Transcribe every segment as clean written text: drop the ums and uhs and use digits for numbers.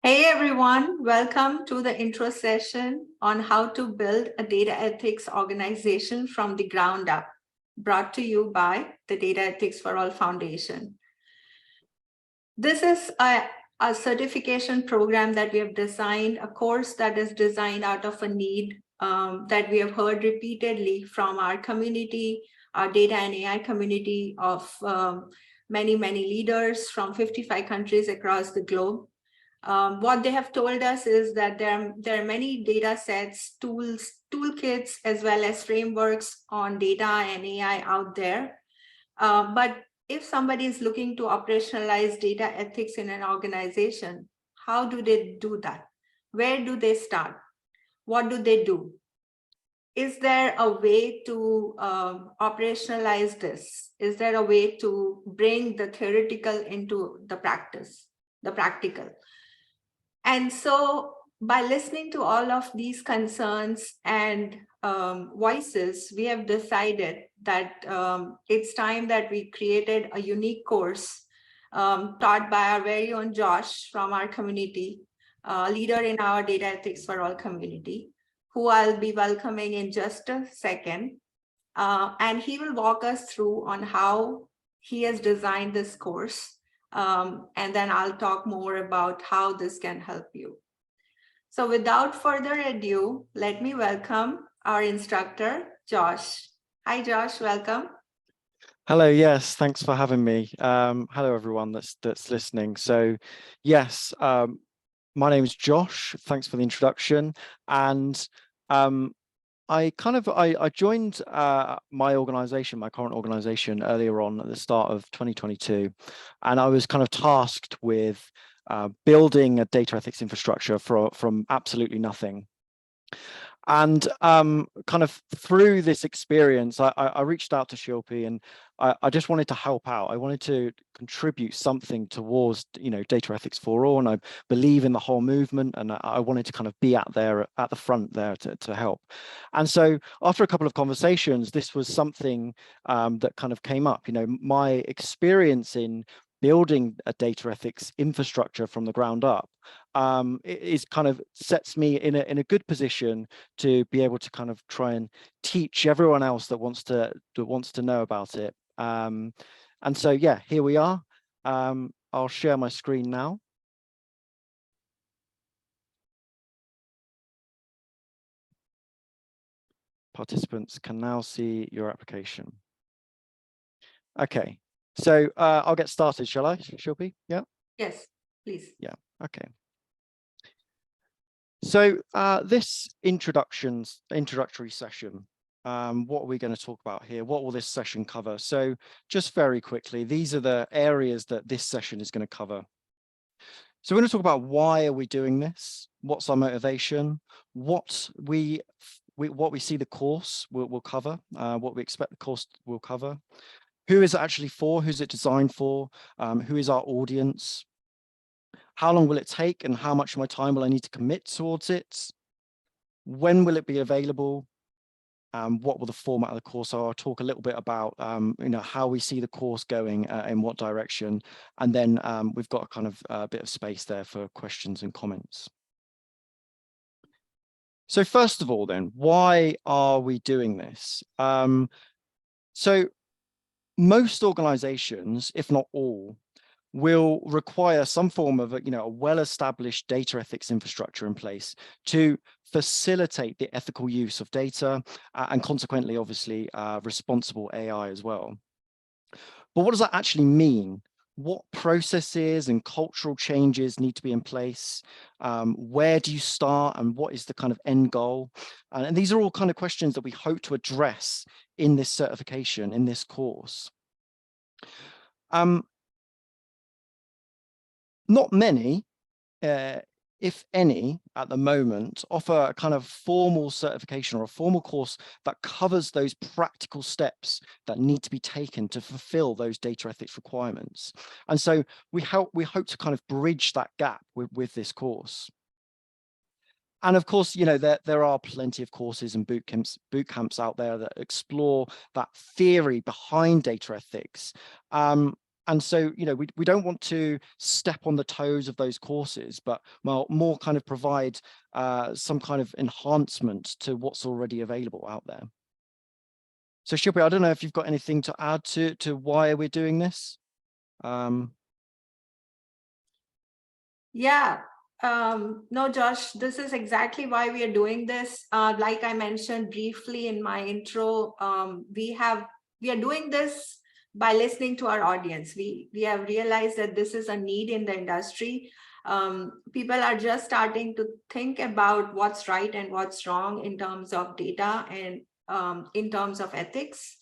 Hey everyone, welcome to the intro session on how to build a data ethics organization from the ground up, brought to you by the DataEthics4All Foundation. This is a certification program that we have designed, a course that is designed out of a need that we have heard repeatedly from our community, our data and AI community of many leaders from 55 countries across the globe. What they have told us is that there are many data sets, tools, toolkits, as well as frameworks on data and AI out there. But if somebody is looking to operationalize data ethics in an organization, how do they do that? Where do they start? What do they do? Is there a way to operationalize this? Is there a way to bring the theoretical into the practical? And so by listening to all of these concerns and voices, we have decided that it's time that we created a unique course taught by our very own Josh from our community, leader in our Data Ethics4All community, who I'll be welcoming in just a second. And he will walk us through on how he has designed this course. And then I'll talk more about how this can help you. So without further ado, let me welcome our instructor, Josh. Hi, Josh, welcome. Hello, yes, thanks for having me. Hello, everyone that's listening. So yes, my name is Josh. Thanks for the introduction. And I joined my organization, my current organization, earlier on at the start of 2022, and I was kind of tasked with building a data ethics infrastructure from absolutely nothing. And kind of through this experience, I reached out to Shilpi, and I just wanted to help out. I wanted to contribute something towards, Data Ethics for All, and I believe in the whole movement, and I wanted to kind of be at the front there to help. And so after a couple of conversations, this was something that kind of came up. My experience in building a data ethics infrastructure from the ground up sets me in a good position to be able to kind of try and teach everyone else that wants to know about it. And so yeah, here we are. I'll share my screen now. Participants can now see your application. Okay, so I'll get started, shall I, Shilpi? Yeah. Yes, please. Yeah. Okay. So this introductory session, what are we going to talk about here? What will this session cover? So just very quickly, these are the areas that this session is going to cover. So we're going to talk about why are we doing this? What's our motivation? What we see the course will cover, what we expect the course will cover. Who is it actually for? Who's it designed for? Who is our audience? How long will it take, and how much of my time will I need to commit towards it? When will it be available? What will the format of the course? So I'll talk a little bit about how we see the course going, in what direction, and then we've got a kind of a bit of space there for questions and comments. So first of all, then, why are we doing this? So most organizations, if not all, will require some form of a well-established data ethics infrastructure in place to facilitate the ethical use of data and consequently, obviously, responsible AI as well. But what does that actually mean? What processes and cultural changes need to be in place? Where do you start, and what is the kind of end goal? And these are all kind of questions that we hope to address in this certification, in this course. Not many, if any, at the moment, offer a kind of formal certification or a formal course that covers those practical steps that need to be taken to fulfill those data ethics requirements. And so we hope to kind of bridge that gap with this course. And of course, there are plenty of courses and boot camps out there that explore that theory behind data ethics. And so, we don't want to step on the toes of those courses, but more kind of provide some kind of enhancement to what's already available out there. So Shilpi, I don't know if you've got anything to add to why we're doing this. Yeah, no, Josh, this is exactly why we are doing this. Like I mentioned briefly in my intro, we are doing this by listening to our audience. We have realized that this is a need in the industry. People are just starting to think about what's right and what's wrong in terms of data and in terms of ethics.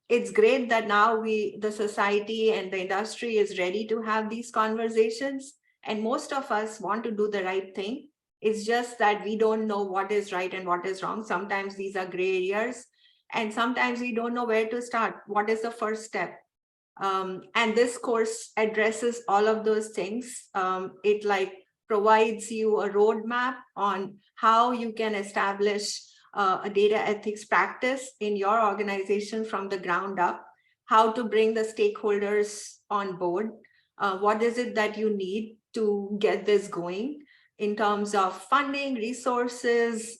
It's great that now the society and the industry is ready to have these conversations. And most of us want to do the right thing. It's just that we don't know what is right and what is wrong. Sometimes these are gray areas, and sometimes we don't know where to start. What is the first step? And this course addresses all of those things. It provides you a roadmap on how you can establish a data ethics practice in your organization from the ground up, how to bring the stakeholders on board, what is it that you need to get this going in terms of funding, resources,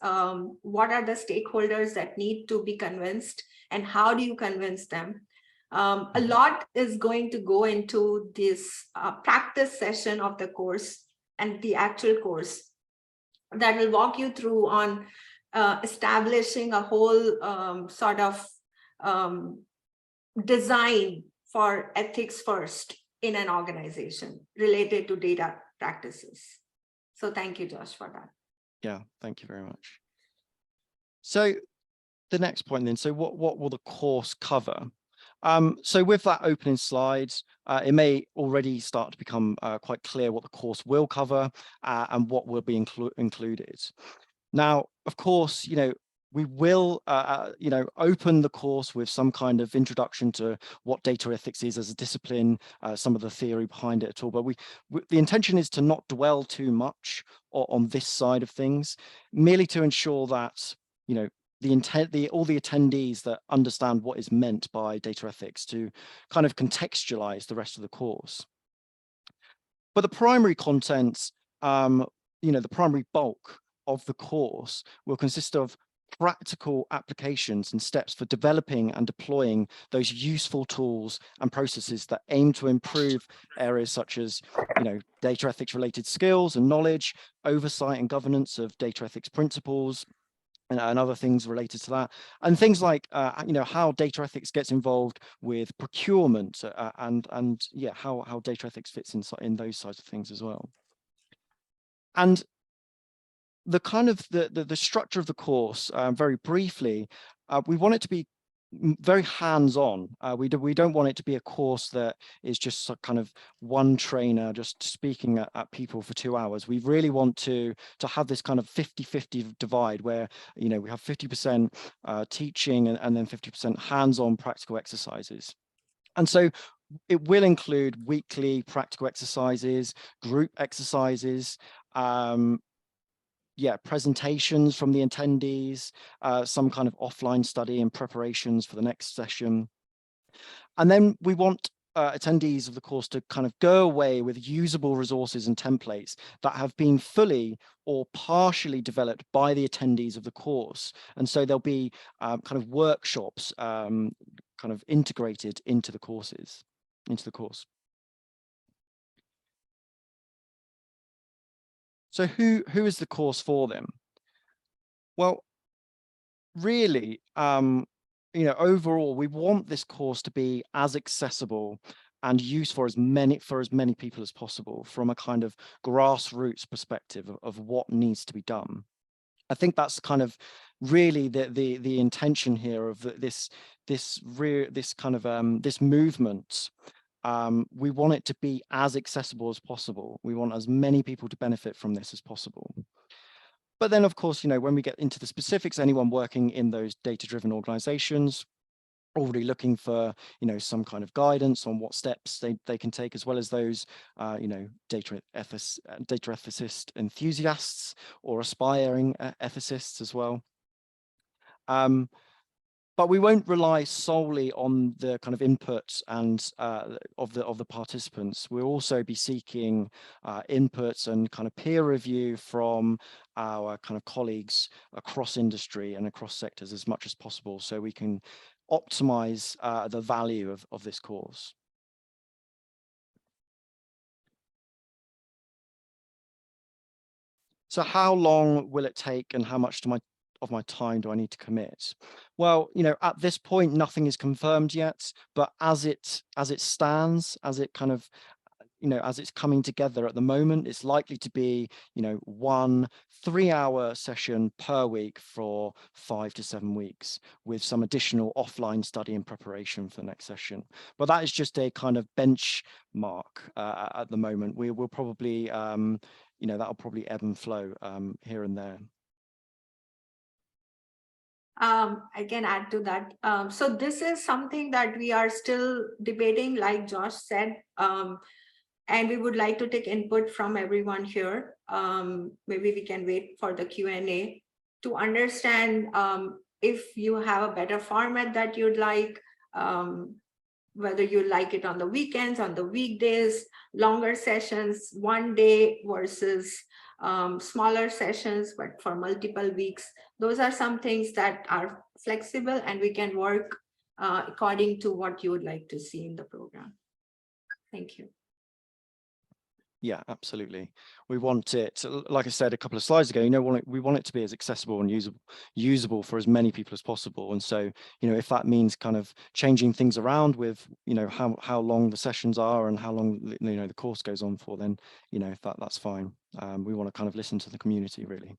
what are the stakeholders that need to be convinced, and how do you convince them? A lot is going to go into this practice session of the course and the actual course that will walk you through on establishing a whole sort of design for ethics first in an organization related to data practices. So thank you, Josh, for that. Yeah, thank you very much. So the next point then, so what will the course cover? So with that opening slide, it may already start to become quite clear what the course will cover and what will be included. Now, of course, we will, open the course with some kind of introduction to what data ethics is as a discipline, some of the theory behind it at all. But the intention is to not dwell too much on this side of things, merely to ensure that, all the attendees that understand what is meant by data ethics to kind of contextualize the rest of the course. But the primary content, the primary bulk of the course will consist of practical applications and steps for developing and deploying those useful tools and processes that aim to improve areas such as, data ethics related skills and knowledge, oversight and governance of data ethics principles, and other things related to that, and things like how data ethics gets involved with procurement and yeah, how data ethics fits in those sides of things as well. And the kind of the structure of the course, very briefly, we want it to be very hands-on. We don't want it to be a course that is just kind of one trainer just speaking at people for 2 hours. We really want to have this kind of 50-50 divide where we have 50% teaching and then 50% hands-on practical exercises. And so it will include weekly practical exercises, group exercises, presentations from the attendees, some kind of offline study and preparations for the next session. And then we want attendees of the course to kind of go away with usable resources and templates that have been fully or partially developed by the attendees of the course. And so there'll be kind of workshops kind of integrated into the course. So who is the course for them? Well, really, overall, we want this course to be as accessible and used for as many people as possible from a kind of grassroots perspective of what needs to be done. I think that's kind of really the intention here of this movement. We want it to be as accessible as possible. We want as many people to benefit from this as possible. But then, of course, when we get into the specifics, anyone working in those data-driven organizations already looking for, some kind of guidance on what steps they can take, as well as those, data ethicist enthusiasts or aspiring ethicists as well. But we won't rely solely on the kind of input and of the participants. We'll also be seeking inputs and kind of peer review from our kind of colleagues across industry and across sectors as much as possible, so we can optimize the value of this course. So how long will it take, and how much of my time do I need to commit? Well, at this point, nothing is confirmed yet, but as it stands, as it kind of, as it's coming together at the moment, it's likely to be, 1 3-hour session per week for 5 to 7 weeks, with some additional offline study and preparation for the next session. But that is just a kind of benchmark at the moment. We will probably, that'll probably ebb and flow here and there. I can add to that. So this is something that we are still debating, like Josh said, and we would like to take input from everyone here. Maybe we can wait for the Q&A to understand if you have a better format that you'd like, whether you like it on the weekends, on the weekdays, longer sessions, one day versus smaller sessions, but for multiple weeks. Those are some things that are flexible, and we can work according to what you would like to see in the program. Thank you. Yeah, absolutely. We want it, like I said a couple of slides ago, we want it to be as accessible and usable for as many people as possible. And so, if that means kind of changing things around with, how long the sessions are and how long, the course goes on for, then, that's fine. We want to kind of listen to the community, really.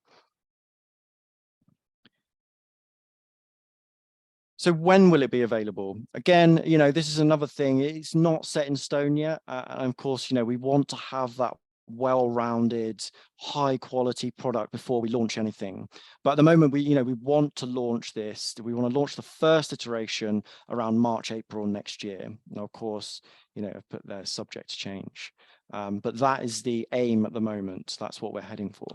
So when will it be available? Again, this is another thing. It's not set in stone yet. And of course, we want to have that well-rounded, high-quality product before we launch anything. But at the moment, we want to launch this. We want to launch the first iteration around March, April next year. Now, of course, I've put there subject to change. But that is the aim at the moment. That's what we're heading for.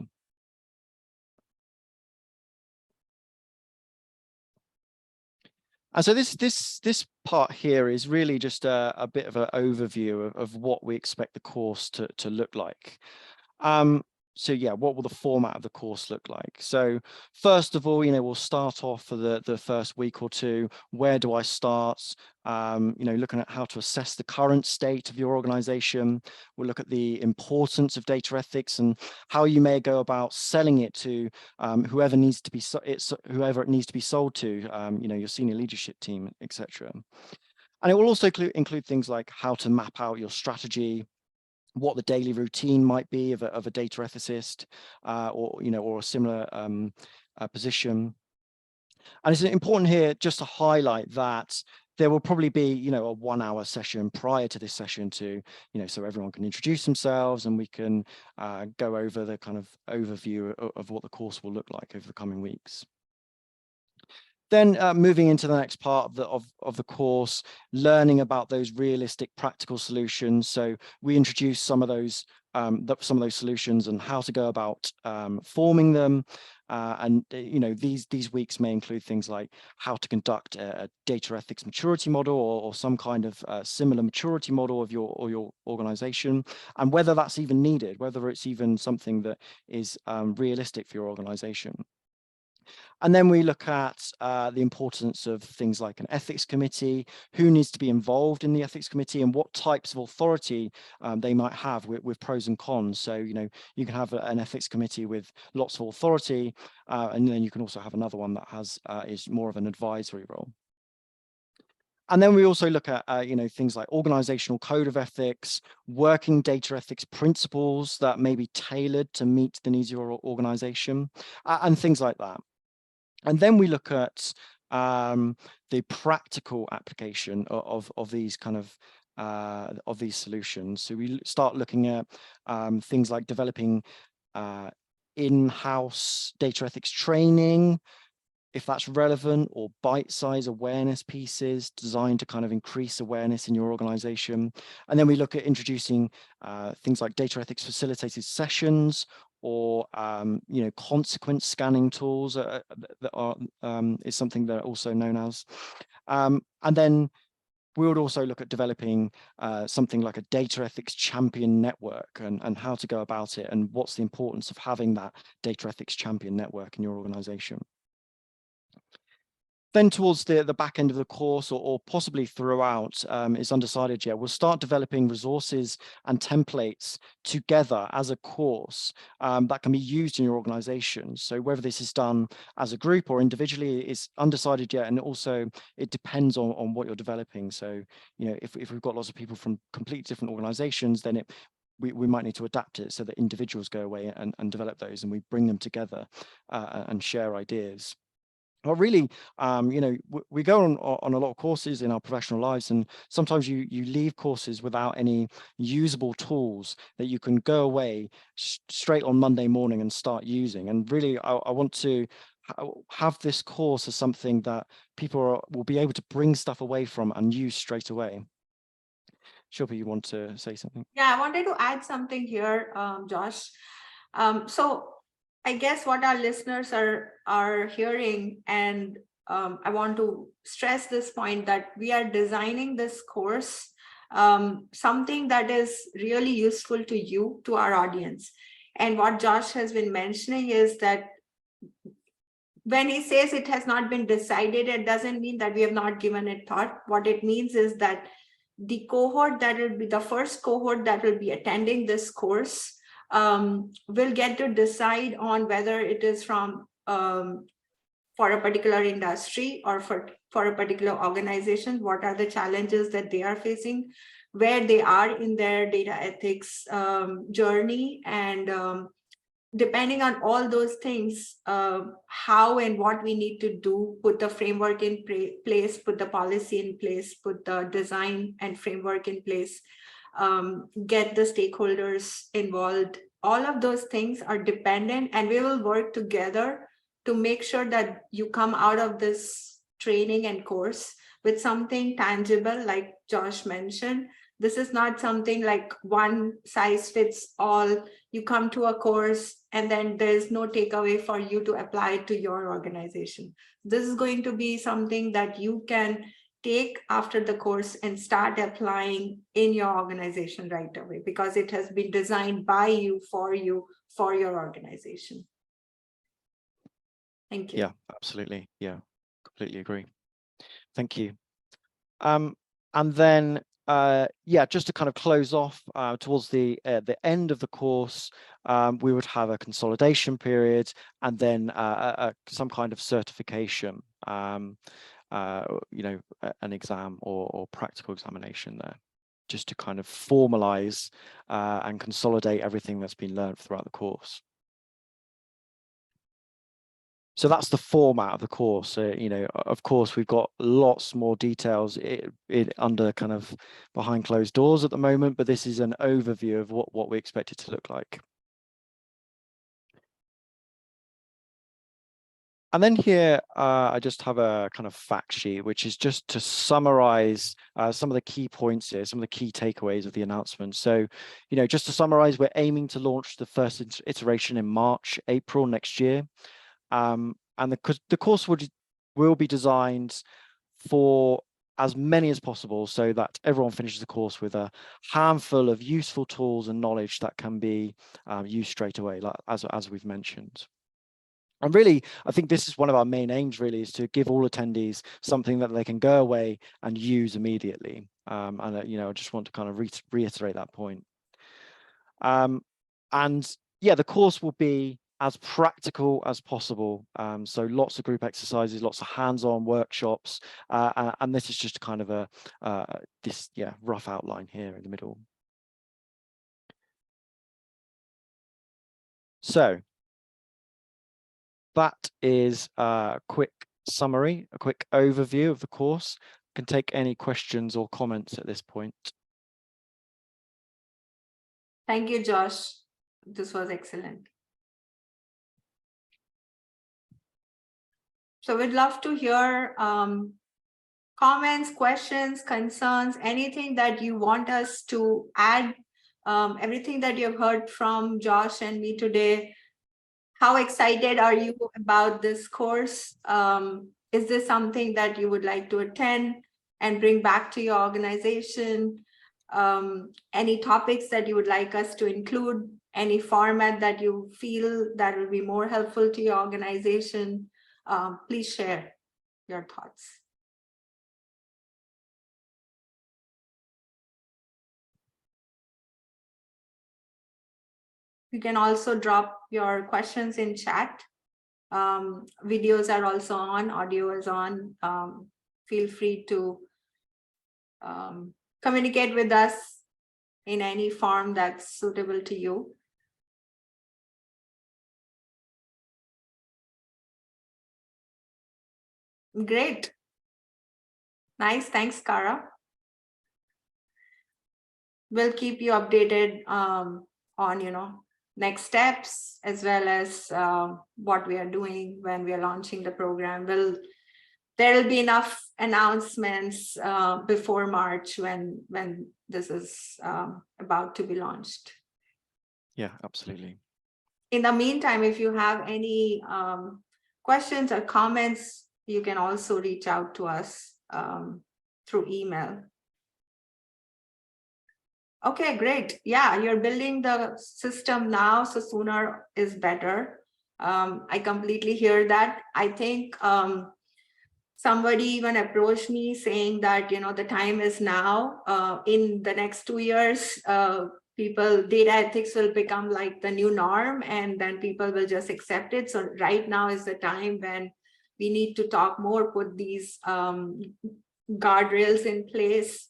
And so this part here is really just a bit of an overview of what we expect the course to look like. So yeah, what will the format of the course look like? So first of all, we'll start off for the first week or two. Where do I start? Looking at how to assess the current state of your organization. We'll look at the importance of data ethics and how you may go about selling it to whoever it needs to be sold to, your senior leadership team, etc. And it will also include things like how to map out your strategy, what the daily routine might be of a data ethicist, or a similar position. And it's important here just to highlight that there will probably be, a 1-hour session prior to this session to, so everyone can introduce themselves and we can go over the kind of overview of what the course will look like over the coming weeks. Then moving into the next part of the course, learning about those realistic practical solutions. So we introduce some of those solutions and how to go about forming them. And these weeks may include things like how to conduct a data ethics maturity model or some kind of similar maturity model of your organization, and whether that's even needed, whether it's even something that is realistic for your organization. And then we look at the importance of things like an ethics committee, who needs to be involved in the ethics committee, and what types of authority they might have with pros and cons. So, you can have an ethics committee with lots of authority, and then you can also have another one that is more of an advisory role. And then we also look at, things like organizational code of ethics, working data ethics principles that may be tailored to meet the needs of your organization, and things like that. And then we look at the practical application of these kind of these solutions. So we start looking at things like developing in-house data ethics training, if that's relevant, or bite-sized awareness pieces designed to kind of increase awareness in your organization. And then we look at introducing things like data ethics facilitated sessions or consequence scanning tools that are is something that are also known as. And then we would also look at developing something like a data ethics champion network and how to go about it and what's the importance of having that data ethics champion network in your organization. Then towards the back end of the course or possibly throughout, it's undecided yet, we'll start developing resources and templates together as a course that can be used in your organization. So whether this is done as a group or individually is undecided yet, and also it depends on what you're developing. So, if we've got lots of people from completely different organizations, then we might need to adapt it so that individuals go away and develop those, and we bring them together and share ideas. Well, really, we go on a lot of courses in our professional lives, and sometimes you leave courses without any usable tools that you can go away straight on Monday morning and start using. And really, I want to have this course as something that people will be able to bring stuff away from and use straight away. Shilpa, you want to say something? Yeah, I wanted to add something here, Josh. So I guess what our listeners are hearing, and I want to stress this point, that we are designing this course something that is really useful to you, to our audience. And what Josh has been mentioning is that when he says it has not been decided, it doesn't mean that we have not given it thought. What it means is that the cohort that will be the first cohort that will be attending this course will get to decide on whether it is from for a particular industry or for a particular organization, what are the challenges that they are facing, where they are in their data ethics journey, and depending on all those things, how and what we need to do, put the framework in place, put the policy in place, put the design and framework in place, get the stakeholders involved. All of those things are dependent, and we will work together to make sure that you come out of this training and course with something tangible, like Josh mentioned. This is not something like one size fits all. You come to a course and then there's no takeaway for you to apply to your organization. This is going to be something that you can take after the course and start applying in your organization right away, because it has been designed by you, for your organization. Thank you. Yeah, absolutely. Yeah, completely agree. Thank you. And then, yeah, just to kind of close off towards the end of the course, we would have a consolidation period and then some kind of certification, an exam or practical examination there, just to kind of formalize and consolidate everything that's been learned throughout the course. So that's the format of the course. Of course, we've got lots more details under kind of behind closed doors at the moment, but this is an overview of what we expect it to look like. And then here, I just have a kind of fact sheet, which is just to summarize some of the key points here, some of the key takeaways of the announcement. So, just to summarize, we're aiming to launch the first iteration in March, April next year. And the course will be designed for as many as possible so that everyone finishes the course with a handful of useful tools and knowledge that can be used straight away, like, as we've mentioned. And really, I think this is one of our main aims, really, is to give all attendees something that they can go away and use immediately. And I just want to kind of reiterate that point. And yeah, the course will be as practical as possible. So lots of group exercises, lots of hands-on workshops, and this is just kind of a rough outline here in the middle. So that is a quick summary, a quick overview of the course. Can take any questions or comments at this point. Thank you, Josh. This was excellent. So we'd love to hear comments, questions, concerns, anything that you want us to add everything that you've heard from Josh and me today, how excited are you about this course? Is this something that you would like to attend and bring back to your organization? Any topics that you would like us to include? Any format that you feel that will be more helpful to your organization? Please share your thoughts. You can also drop your questions in chat. Videos are also on, audio is on. Feel free to communicate with us in any form that's suitable to you. Great. Nice. Thanks, Kara. We'll keep you updated on, next steps, as well as what we are doing when we are launching the program. There will be enough announcements before March when this is about to be launched. Yeah, absolutely. In the meantime, if you have any questions or comments, you can also reach out to us through email. Okay, great. Yeah, you're building the system now, so sooner is better. I completely hear that. I think somebody even approached me saying that, the time is now. In the next 2 years, data ethics will become like the new norm, and then people will just accept it. So right now is the time when we need to talk more, put these guardrails in place,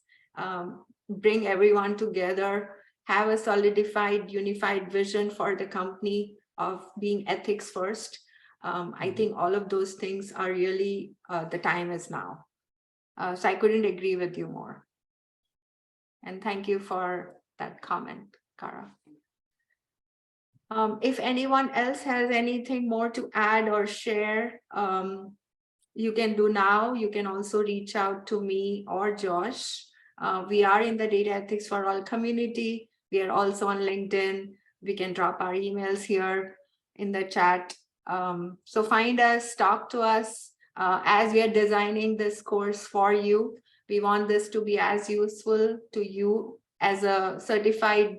bring everyone together, have a solidified, unified vision for the company of being ethics first. I think all of those things are really, the time is now. So I couldn't agree with you more. And thank you for that comment, Kara. If anyone else has anything more to add or share, you can do now. You can also reach out to me or Josh. We are in the Data Ethics for All community. We are also on LinkedIn. We can drop our emails here in the chat. So find us, talk to us. As we are designing this course for you, we want this to be as useful to you as a certified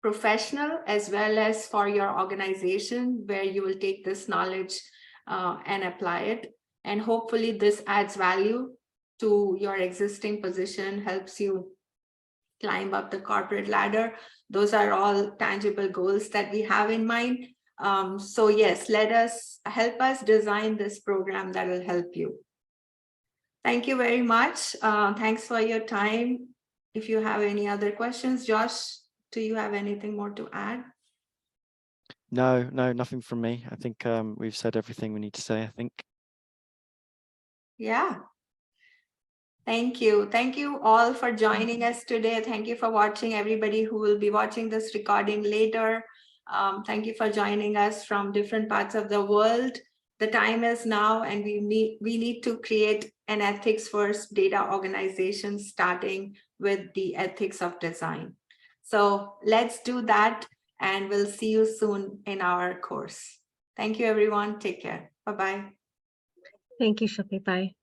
professional, as well as for your organization, where you will take this knowledge and apply it. And hopefully this adds value to your existing position, helps you climb up the corporate ladder. Those are all tangible goals that we have in mind. So yes, help us design this program that will help you. Thank you very much. Thanks for your time. If you have any other questions, Josh, do you have anything more to add? No, nothing from me. I think we've said everything we need to say, I think. Yeah. Thank you. Thank you all for joining us today. Thank you for watching, everybody who will be watching this recording later. Thank you for joining us from different parts of the world. The time is now, and we need to create an ethics first data organization, starting with the ethics of design. So let's do that, and we'll see you soon in our course. Thank you, everyone. Take care. Bye-bye. Thank you, Shopify.